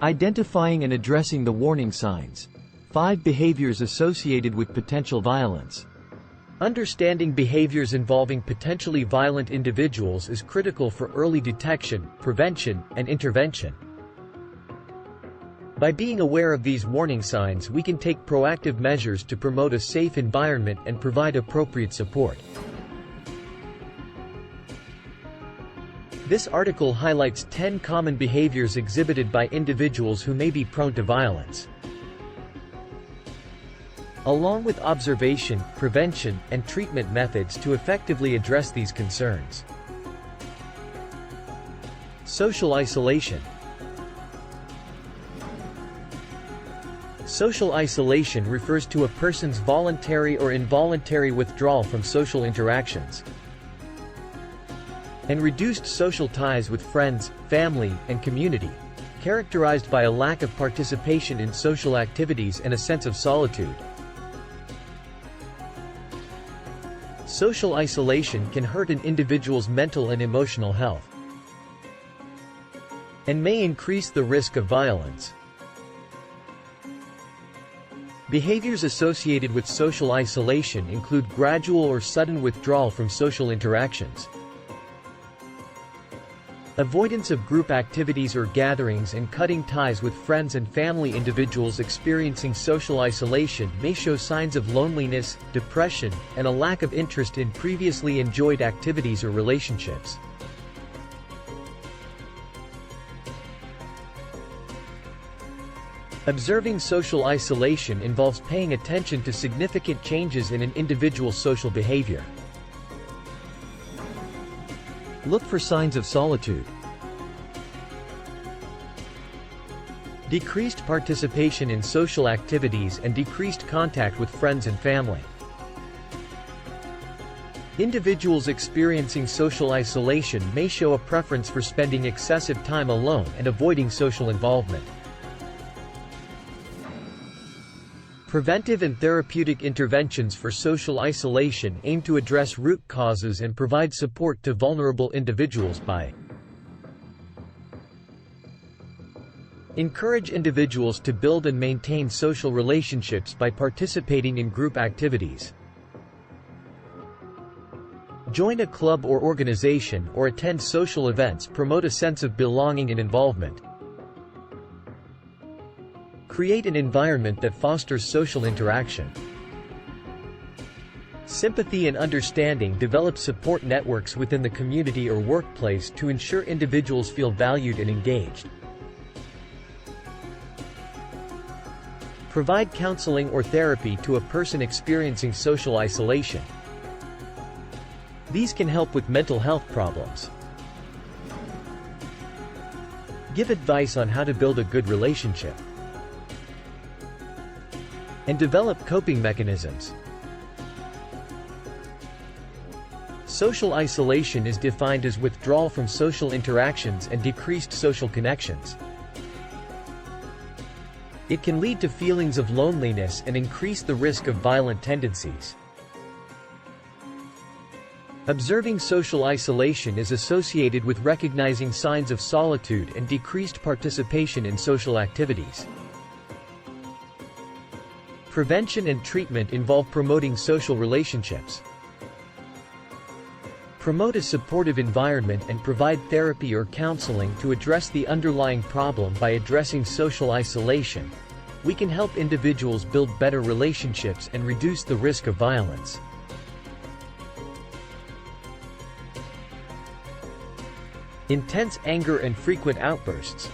Identifying and addressing the warning signs. 5 behaviors associated with potential violence. Understanding behaviors involving potentially violent individuals is critical for early detection, prevention, and intervention. By being aware of these warning signs, we can take proactive measures to promote a safe environment and provide appropriate support. This article highlights 10 common behaviors exhibited by individuals who may be prone to violence, along with observation, prevention, and treatment methods to effectively address these concerns. Social isolation. Social isolation refers to a person's voluntary or involuntary withdrawal from social interactions and reduced social ties with friends, family, and community, characterized by a lack of participation in social activities and a sense of solitude. Social isolation can hurt an individual's mental and emotional health and may increase the risk of violence. Behaviors associated with social isolation include gradual or sudden withdrawal from social interactions, avoidance of group activities or gatherings, and cutting ties with friends and family. Individuals experiencing social isolation may show signs of loneliness, depression, and a lack of interest in previously enjoyed activities or relationships. Observing social isolation involves paying attention to significant changes in an individual's social behavior. Look for signs of solitude, decreased participation in social activities, and decreased contact with friends and family. Individuals experiencing social isolation may show a preference for spending excessive time alone and avoiding social involvement. Preventive and therapeutic interventions for social isolation aim to address root causes and provide support to vulnerable individuals by encourage individuals to build and maintain social relationships by participating in group activities, join a club or organization, or attend social events. Promote a sense of belonging and involvement. Create an environment that fosters social interaction. Sympathy and understanding. Develop support networks within the community or workplace to ensure individuals feel valued and engaged. Provide counseling or therapy to a person experiencing social isolation. These can help with mental health problems. Give advice on how to build a good relationship and develop coping mechanisms. Social isolation is defined as withdrawal from social interactions and decreased social connections. It can lead to feelings of loneliness and increase the risk of violent tendencies. Observing social isolation is associated with recognizing signs of solitude and decreased participation in social activities. Prevention and treatment involve promoting social relationships. Promote a supportive environment and provide therapy or counseling to address the underlying problem. By addressing social isolation, we can help individuals build better relationships and reduce the risk of violence. Intense anger and frequent outbursts.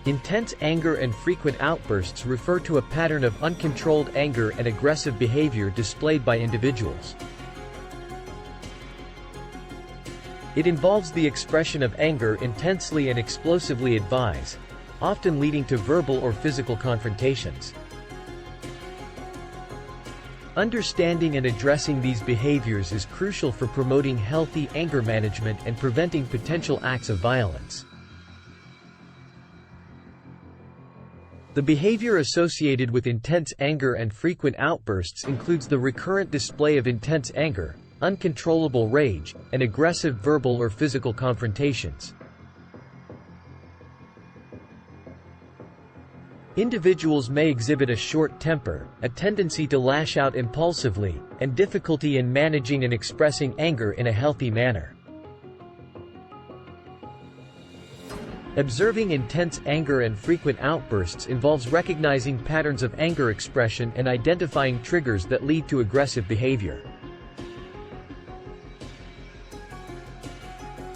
Intense anger and frequent outbursts refer to a pattern of uncontrolled anger and aggressive behavior displayed by individuals. It involves the expression of anger intensely and explosively often leading to verbal or physical confrontations. Understanding and addressing these behaviors is crucial for promoting healthy anger management and preventing potential acts of violence. The behavior associated with intense anger and frequent outbursts includes the recurrent display of intense anger, uncontrollable rage, and aggressive verbal or physical confrontations. Individuals may exhibit a short temper, a tendency to lash out impulsively, and difficulty in managing and expressing anger in a healthy manner. Observing intense anger and frequent outbursts involves recognizing patterns of anger expression and identifying triggers that lead to aggressive behavior.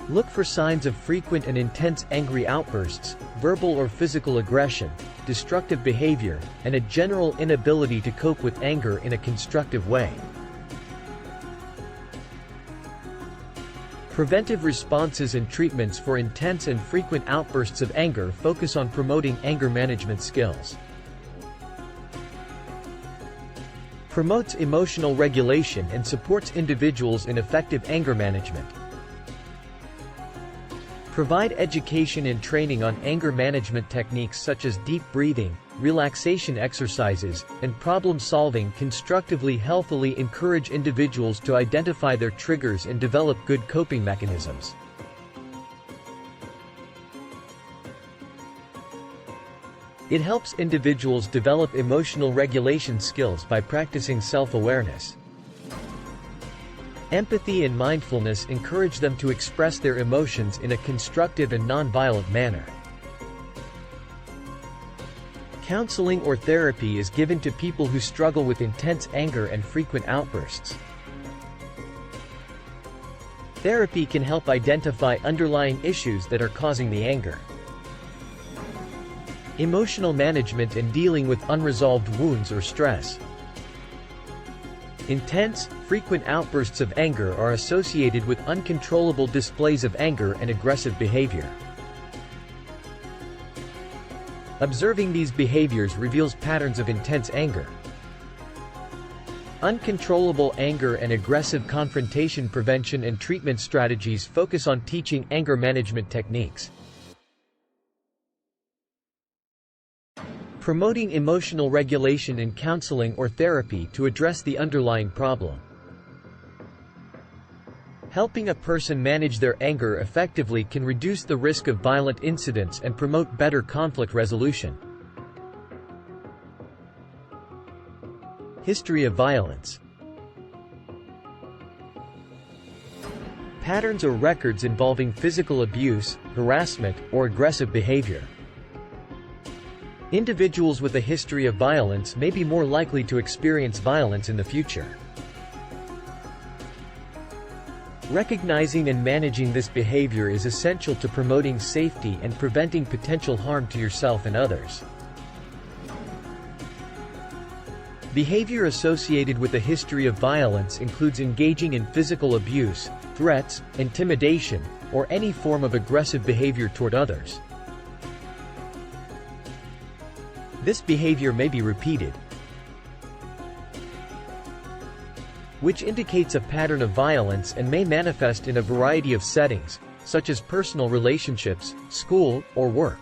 Look for signs of frequent and intense angry outbursts, verbal or physical aggression, destructive behavior, and a general inability to cope with anger in a constructive way. Preventive responses and treatments for intense and frequent outbursts of anger focus on promoting anger management skills. Promotes emotional regulation and supports individuals in effective anger management. Provide education and training on anger management techniques such as deep breathing, relaxation exercises, and problem solving. Constructively, healthily encourage individuals to identify their triggers and develop good coping mechanisms. It helps individuals develop emotional regulation skills by practicing self-awareness. Empathy and mindfulness encourage them to express their emotions in a constructive and non-violent manner. Counseling or therapy is given to people who struggle with intense anger and frequent outbursts. Therapy can help identify underlying issues that are causing the anger. Emotional management and dealing with unresolved wounds or stress. Intense, frequent outbursts of anger are associated with uncontrollable displays of anger and aggressive behavior. Observing these behaviors reveals patterns of intense anger. Uncontrollable anger and aggressive confrontation. Prevention and treatment strategies focus on teaching anger management techniques. Promoting emotional regulation in counseling or therapy to address the underlying problem. Helping a person manage their anger effectively can reduce the risk of violent incidents and promote better conflict resolution. History of violence. Patterns or records involving physical abuse, harassment, or aggressive behavior. Individuals with a history of violence may be more likely to experience violence in the future. Recognizing and managing this behavior is essential to promoting safety and preventing potential harm to yourself and others. Behavior associated with a history of violence includes engaging in physical abuse, threats, intimidation, or any form of aggressive behavior toward others. This behavior may be repeated, which indicates a pattern of violence and may manifest in a variety of settings, such as personal relationships, school, or work.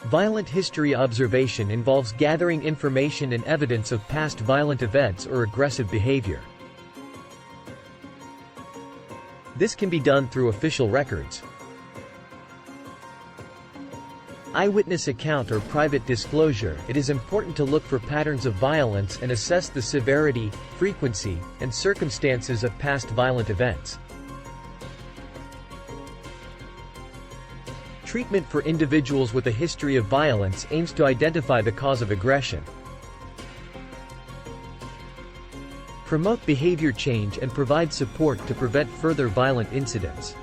Violent history observation involves gathering information and evidence of past violent events or aggressive behavior. This can be done through official records, eyewitness account, or private disclosure. It is important to look for patterns of violence and assess the severity, frequency, and circumstances of past violent events. Treatment for individuals with a history of violence aims to identify the cause of aggression, promote behavior change, and provide support to prevent further violent incidents.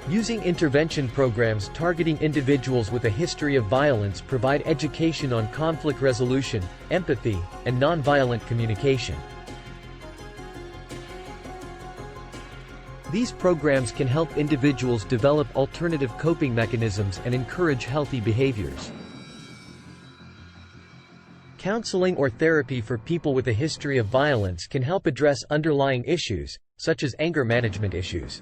Using intervention programs targeting individuals with a history of violence provide education on conflict resolution, empathy, and nonviolent communication. These programs can help individuals develop alternative coping mechanisms and encourage healthy behaviors. Counseling or therapy for people with a history of violence can help address underlying issues, such as anger management issues.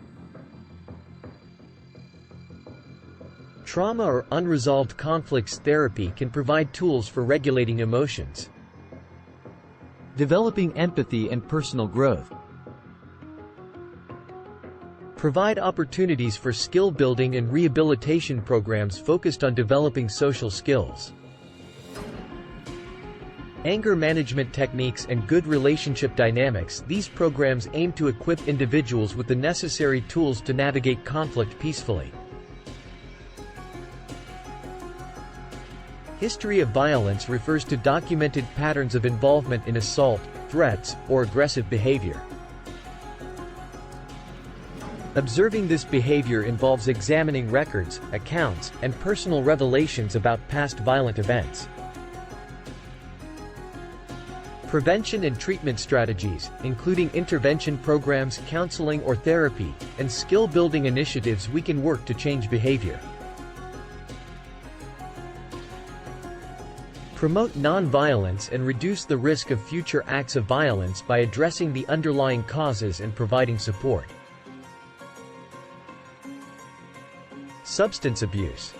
Trauma or unresolved conflicts therapy can provide tools for regulating emotions, developing empathy and personal growth. Provide opportunities for skill building and rehabilitation programs focused on developing social skills. Anger management techniques and good relationship dynamics. These programs aim to equip individuals with the necessary tools to navigate conflict peacefully. History of violence refers to documented patterns of involvement in assault, threats, or aggressive behavior. Observing this behavior involves examining records, accounts, and personal revelations about past violent events. Prevention and treatment strategies, including intervention programs, counseling or therapy, and skill-building initiatives. We can work to change behavior. Promote nonviolence and reduce the risk of future acts of violence by addressing the underlying causes and providing support. Substance abuse.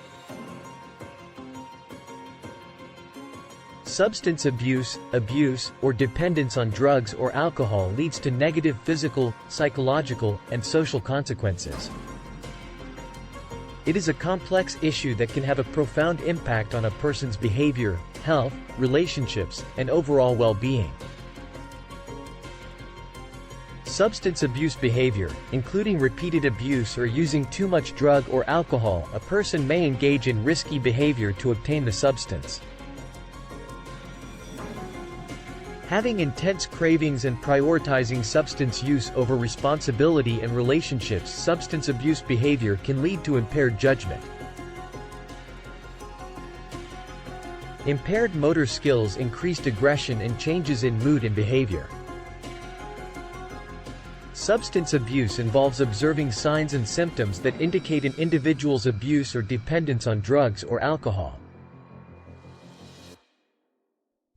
Substance abuse, or dependence on drugs or alcohol leads to negative physical, psychological, and social consequences. It is a complex issue that can have a profound impact on a person's behavior, health, relationships, and overall well-being. Substance abuse behavior, including repeated abuse or using too much drug or alcohol. A person may engage in risky behavior to obtain the substance. Having intense cravings and prioritizing substance use over responsibility and relationships. Substance abuse behavior can lead to impaired judgment. Impaired motor skills, increased aggression, and changes in mood and behavior. Substance abuse involves observing signs and symptoms that indicate an individual's abuse or dependence on drugs or alcohol.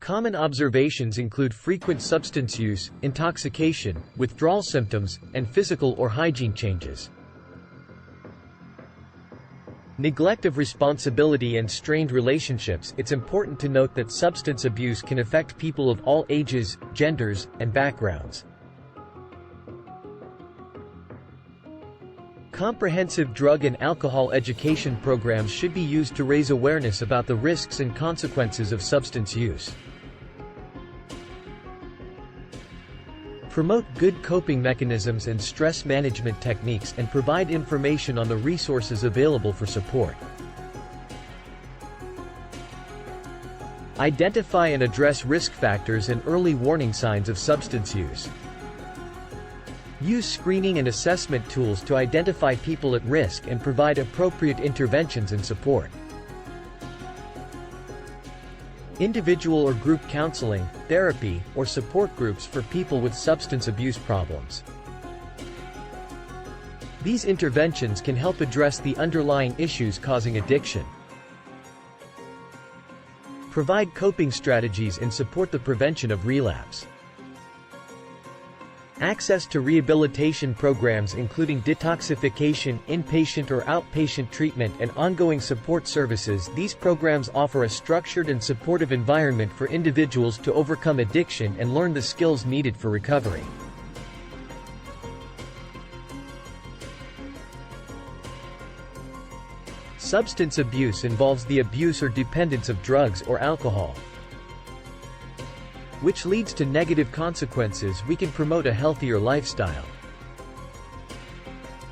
Common observations include frequent substance use, intoxication, withdrawal symptoms, and physical or hygiene changes. Neglect of responsibility and strained relationships. It's important to note that substance abuse can affect people of all ages, genders, and backgrounds. Comprehensive drug and alcohol education programs should be used to raise awareness about the risks and consequences of substance use. Promote good coping mechanisms and stress management techniques, and provide information on the resources available for support. Identify and address risk factors and early warning signs of substance use. Use screening and assessment tools to identify people at risk and provide appropriate interventions and support. Individual or group counseling, therapy, or support groups for people with substance abuse problems. These interventions can help address the underlying issues causing addiction. Provide coping strategies and support the prevention of relapse. Access to rehabilitation programs including detoxification, inpatient or outpatient treatment, and ongoing support services. These programs offer a structured and supportive environment for individuals to overcome addiction and learn the skills needed for recovery. Substance abuse involves the abuse or dependence of drugs or alcohol, which leads to negative consequences. We can promote a healthier lifestyle,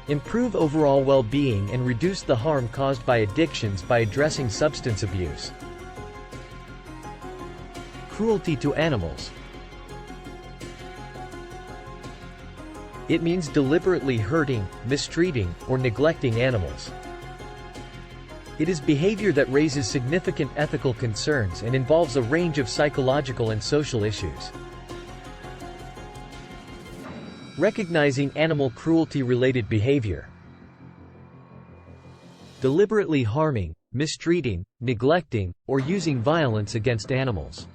improve overall well-being, and reduce the harm caused by addictions by addressing substance abuse. Cruelty to animals. It means deliberately hurting, mistreating, or neglecting animals. It is behavior that raises significant ethical concerns and involves a range of psychological and social issues. Recognizing animal cruelty-related behavior. Deliberately harming, mistreating, neglecting, or using violence against animals.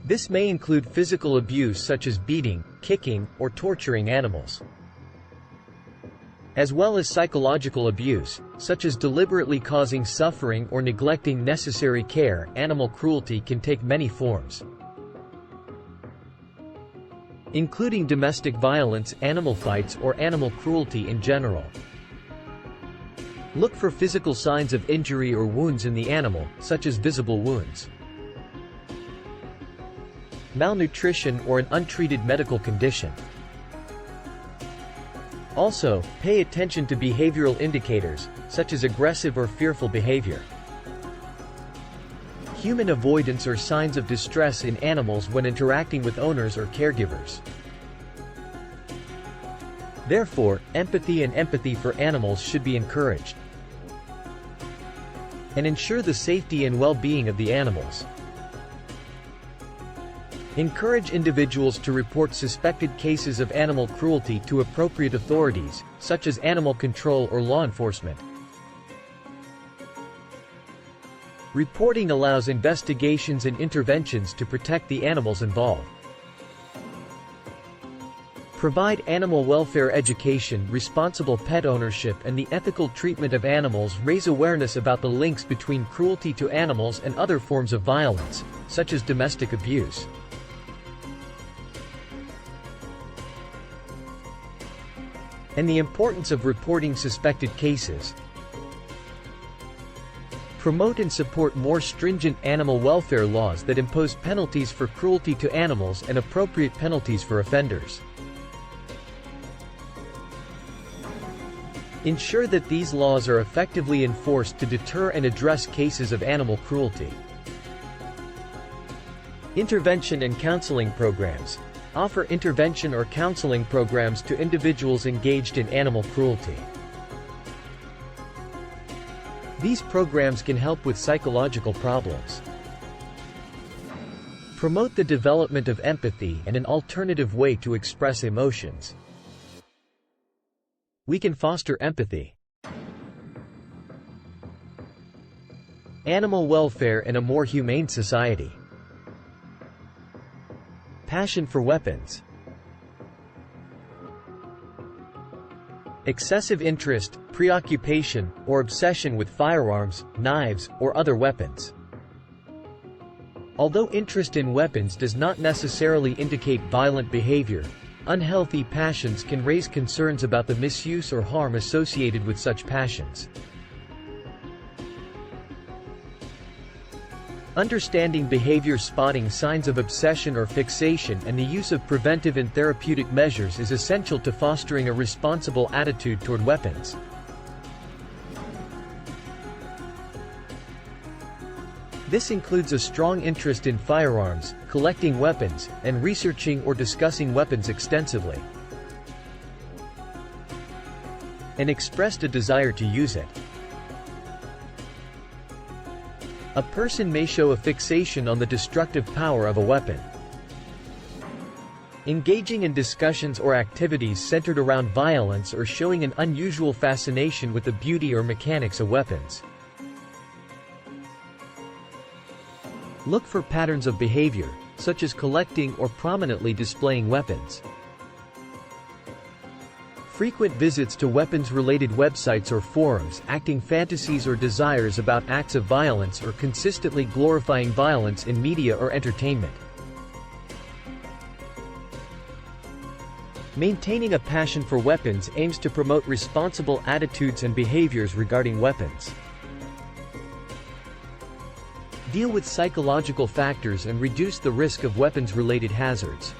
This may include physical abuse such as beating, kicking, or torturing animals, as well as psychological abuse, such as deliberately causing suffering or neglecting necessary care. Animal cruelty can take many forms. including domestic violence, animal fights, or animal cruelty in general. Look for physical signs of injury or wounds in the animal, such as visible wounds, malnutrition, or an untreated medical condition. Also, pay attention to behavioral indicators, such as aggressive or fearful behavior, human avoidance, or signs of distress in animals when interacting with owners or caregivers. Therefore, empathy for animals should be encouraged, and ensure the safety and well-being of the animals. Encourage individuals to report suspected cases of animal cruelty to appropriate authorities, such as animal control or law enforcement. Reporting allows investigations and interventions to protect the animals involved. Provide animal welfare education, responsible pet ownership, and the ethical treatment of animals. Raise awareness about the links between cruelty to animals and other forms of violence, such as domestic abuse. And the importance of reporting suspected cases. Promote and support more stringent animal welfare laws that impose penalties for cruelty to animals and appropriate penalties for offenders. Ensure that these laws are effectively enforced to deter and address cases of animal cruelty. Intervention and counseling programs. Offer intervention or counseling programs to individuals engaged in animal cruelty. These programs can help with psychological problems. Promote the development of empathy and an alternative way to express emotions. We can foster empathy, animal welfare, and a more humane society. Passion for weapons. Excessive interest, preoccupation, or obsession with firearms, knives, or other weapons. Although interest in weapons does not necessarily indicate violent behavior, unhealthy passions can raise concerns about the misuse or harm associated with such passions. Understanding behavior, spotting signs of obsession or fixation, and the use of preventive and therapeutic measures is essential to fostering a responsible attitude toward weapons. This includes a strong interest in firearms, collecting weapons, and researching or discussing weapons extensively, and expressed a desire to use it. A person may show a fixation on the destructive power of a weapon. Engaging in discussions or activities centered around violence or showing an unusual fascination with the beauty or mechanics of weapons. Look for patterns of behavior, such as collecting or prominently displaying weapons. Frequent visits to weapons-related websites or forums, acting fantasies or desires about acts of violence, or consistently glorifying violence in media or entertainment. Maintaining a passion for weapons aims to promote responsible attitudes and behaviors regarding weapons. Deal with psychological factors and reduce the risk of weapons-related hazards.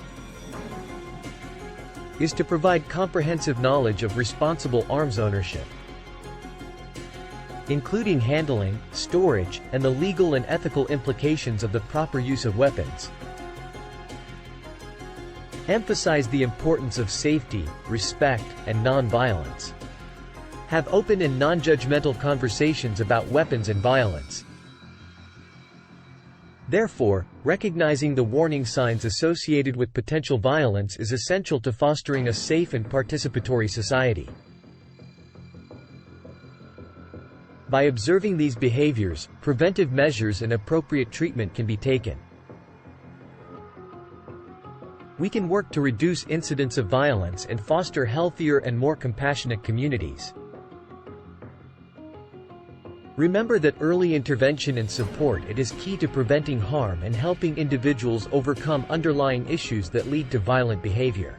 Is to provide comprehensive knowledge of responsible arms ownership, including handling, storage, and the legal and ethical implications of the proper use of weapons. Emphasize the importance of safety, respect, and non-violence. Have open and non-judgmental conversations about weapons and violence. Therefore, recognizing the warning signs associated with potential violence is essential to fostering a safe and participatory society. By observing these behaviors, preventive measures and appropriate treatment can be taken. We can work to reduce incidents of violence and foster healthier and more compassionate communities. Remember that early intervention and support is key to preventing harm and helping individuals overcome underlying issues that lead to violent behavior.